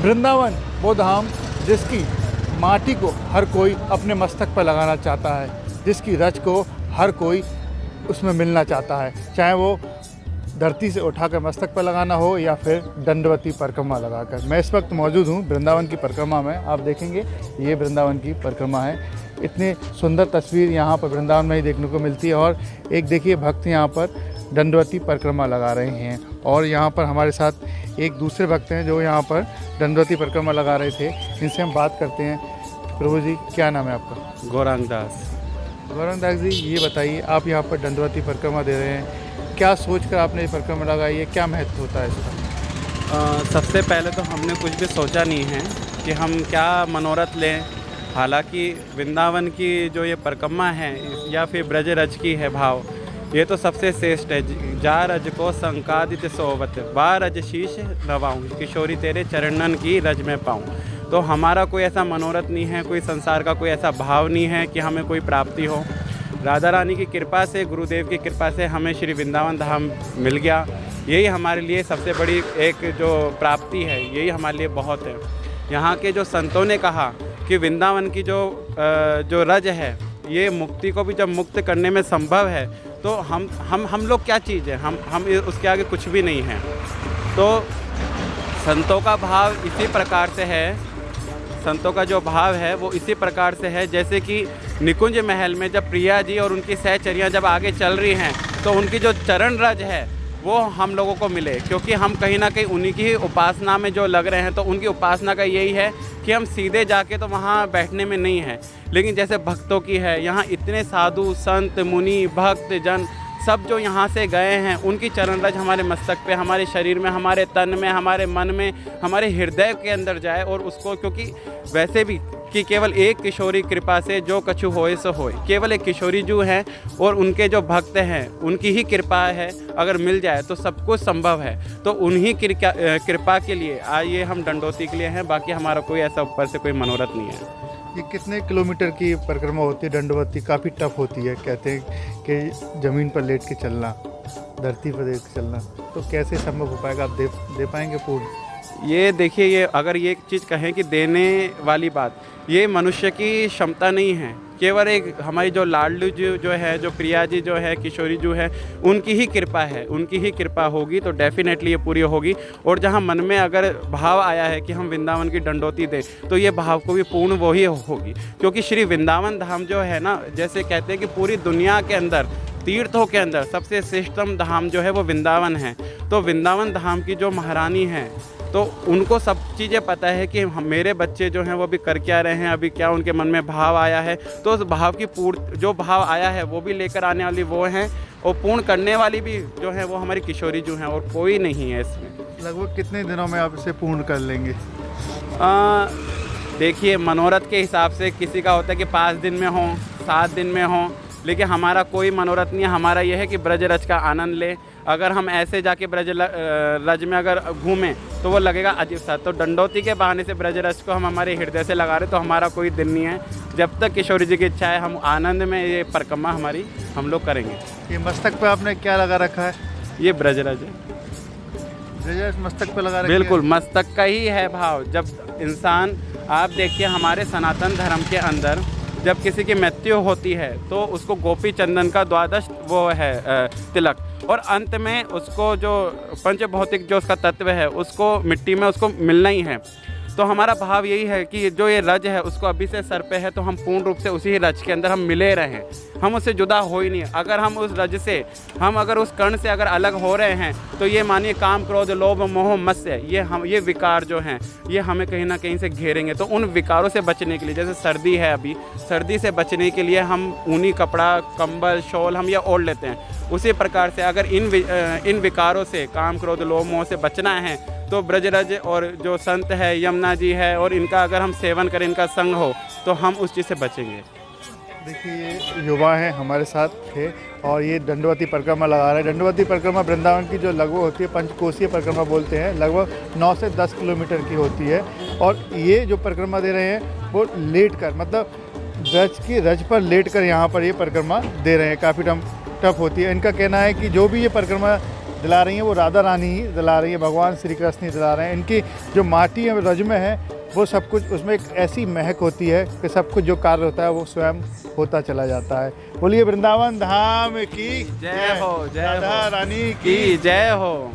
वृंदावन वो धाम जिसकी माटी को हर कोई अपने मस्तक पर लगाना चाहता है, जिसकी रज को हर कोई उसमें मिलना चाहता है, चाहे वो धरती से उठाकर मस्तक पर लगाना हो या फिर दंडवती परिक्रमा लगाकर। मैं इस वक्त मौजूद हूँ वृंदावन की परिक्रमा में। आप देखेंगे ये वृंदावन की परिक्रमा है। इतनी सुंदर तस्वीर यहाँ पर वृंदावन में ही देखने को मिलती है। और एक देखिए भक्त यहाँ पर दंडवती परिक्रमा लगा रहे हैं और यहाँ पर हमारे साथ एक दूसरे भक्त हैं जो यहाँ पर दंडवती परिक्रमा लगा रहे थे। इनसे हम बात करते हैं। प्रभु जी, क्या नाम है आपका? गौरांग दास। गौरांग दास जी, ये बताइए, आप यहाँ पर दंडवती परिक्रमा दे रहे हैं, क्या सोचकर आपने ये परिक्रमा लगाई है, क्या महत्व होता है इसका? सबसे पहले तो हमने कुछ भी सोचा नहीं है कि हम क्या मनोरथ लें। हालांकि वृंदावन की जो ये परिक्रमा है या फिर ब्रज रज की है भाव, ये तो सबसे श्रेष्ठ है। जा रज को संकादित सोवत, बा रज शीश नवाऊँ, किशोरी तेरे चरणन की रज में पाऊँ। तो हमारा कोई ऐसा मनोरथ नहीं है, कोई संसार का कोई ऐसा भाव नहीं है कि हमें कोई प्राप्ति हो। राधा रानी की कृपा से, गुरुदेव की कृपा से हमें श्री वृंदावन धाम मिल गया। यही हमारे लिए सबसे बड़ी एक जो प्राप्ति है, यही हमारे लिए बहुत है। यहाँ के जो संतों ने कहा कि वृंदावन की जो रज है, ये मुक्ति को भी जब मुक्त करने में संभव है, तो हम लोग क्या चीज़ है, हम उसके आगे कुछ भी नहीं हैं। तो संतों का भाव इसी प्रकार से है, संतों का जो भाव है वो इसी प्रकार से है, जैसे कि निकुंज महल में जब प्रिया जी और उनकी सहचरियाँ जब आगे चल रही हैं, तो उनकी जो चरण रज है वो हम लोगों को मिले, क्योंकि हम कहीं ना कहीं उन्हीं की ही उपासना में जो लग रहे हैं। तो उनकी उपासना का यही है कि हम सीधे जाके तो वहाँ बैठने में नहीं है, लेकिन जैसे भक्तों की है, यहाँ इतने साधु संत मुनि भक्त जन सब जो यहाँ से गए हैं, उनकी चरण रज हमारे मस्तक पे, हमारे शरीर में, हमारे तन में, हमारे मन में, हमारे हृदय के अंदर जाए। और उसको, क्योंकि वैसे भी कि केवल एक किशोरी कृपा से जो कछु होए सो होए, केवल एक किशोरी जो हैं और उनके जो भक्त हैं उनकी ही कृपा है। अगर मिल जाए तो सब कुछ संभव है। तो उन्हीं कृपा के लिए आइए हम दंडोती के लिए हैं, बाकी हमारा कोई ऐसा ऊपर से कोई मनोरथ नहीं है। ये कितने किलोमीटर की परिक्रमा होती है? दंडवती काफ़ी टफ होती है, कहते हैं कि ज़मीन पर लेट के चलना, धरती पर लेट के चलना, तो कैसे संभव हो पाएगा? आप दे पाएंगे पूर्ण? ये देखिए, ये अगर ये एक चीज़ कहें कि देने वाली बात, ये मनुष्य की क्षमता नहीं है। केवल एक हमारी जो लाडलू जी जो है, जो प्रिया जी जो है, किशोरी जो है, उनकी ही कृपा है। उनकी ही कृपा होगी तो डेफिनेटली ये पूरी होगी। और जहाँ मन में अगर भाव आया है कि हम वृंदावन की दंडोती दें, तो ये भाव को भी पूर्ण वो ही होगी। क्योंकि श्री वृंदावन धाम जो है ना, जैसे कहते हैं कि पूरी दुनिया के अंदर तीर्थों के अंदर सबसे श्रेष्ठतम धाम जो है वो वृंदावन है। तो वृंदावन धाम की जो महारानी है, तो उनको सब चीज़ें पता है कि मेरे बच्चे जो हैं वो भी कर क्या रहे हैं, अभी क्या उनके मन में भाव आया है। तो उस भाव की जो भाव आया है वो भी लेकर आने वाली वो हैं, और पूर्ण करने वाली भी जो है वो हमारी किशोरी जो हैं, और कोई नहीं है इसमें। लगभग कितने दिनों में आप इसे पूर्ण कर लेंगे? देखिए, मनोरथ के हिसाब से किसी का होता है कि 5 दिन में हो, 7 दिन में हो, लेकिन हमारा कोई मनोरथ नहीं है। हमारा यह है कि ब्रज रज का आनंद ले। अगर हम ऐसे जाके ब्रज रज में अगर घूमें तो वो लगेगा अजीब सा। तो दंडोती के बहाने से ब्रज रज को हम हमारे हृदय से लगा रहे, तो हमारा कोई दिन नहीं है। जब तक किशोरी जी की इच्छा है, हम आनंद में ये परिक्रमा हमारी हम लोग करेंगे। ये मस्तक पे आपने क्या लगा रखा है? ये ब्रज रज है। ब्रज रज मस्तक पे लगा रखा है? बिल्कुल, मस्तक का ही है भाव। जब इंसान, आप देखिए हमारे सनातन धर्म के अंदर जब किसी की मृत्यु होती है तो उसको गोपी चंदन का द्वादश वो है तिलक, और अंत में उसको जो पंचभौतिक जो उसका तत्व है उसको मिट्टी में उसको मिलना ही है। तो हमारा भाव यही है कि जो ये रज है उसको अभी से सर पे है, तो हम पूर्ण रूप से उसी रज के अंदर हम मिले रहें, हम उससे जुदा हो ही नहीं। अगर हम उस रज से, हम अगर उस कर्ण से अगर अलग हो रहे हैं, तो ये मानिए काम क्रोध लोभ मोह मत्स्य, ये विकार जो हैं ये हमें कहीं ना कहीं से घेरेंगे। तो उन विकारों से बचने के लिए, जैसे सर्दी है, अभी सर्दी से बचने के लिए हम ऊनी कपड़ा, कंबल, शॉल हम ये ओढ़ लेते हैं। उसी प्रकार से अगर इन विकारों से, काम क्रोध लोभ मोह से बचना है, तो ब्रजरज और जो संत है, यमुना जी है, और इनका अगर हम सेवन करें, इनका संग हो, तो हम उस चीज़ से बचेंगे। देखिए, ये युवा हैं हमारे साथ थे और ये दंडवती परिक्रमा लगा रहे हैं। दंडवती परिक्रमा वृंदावन की जो लगभग होती है, पंचकोशीय परिक्रमा बोलते हैं, लगभग 9 से 10 किलोमीटर की होती है। और ये जो परिक्रमा दे रहे हैं वो लेट कर, मतलब रज पर लेट कर यहाँ पर ये परिक्रमा दे रहे हैं। काफ़ी टफ होती है। इनका कहना है कि जो भी ये परिक्रमा दिला रही हैं वो राधा रानी ही दिला रही है, भगवान श्री कृष्ण ही दिला रहे हैं। इनकी जो माटी है रज में है वो सब कुछ, उसमें एक ऐसी महक होती है कि सब कुछ जो कार्य होता है वो स्वयं होता चला जाता है। बोलिए वृंदावन धाम की जय हो, जय हो। राधा रानी की जय हो।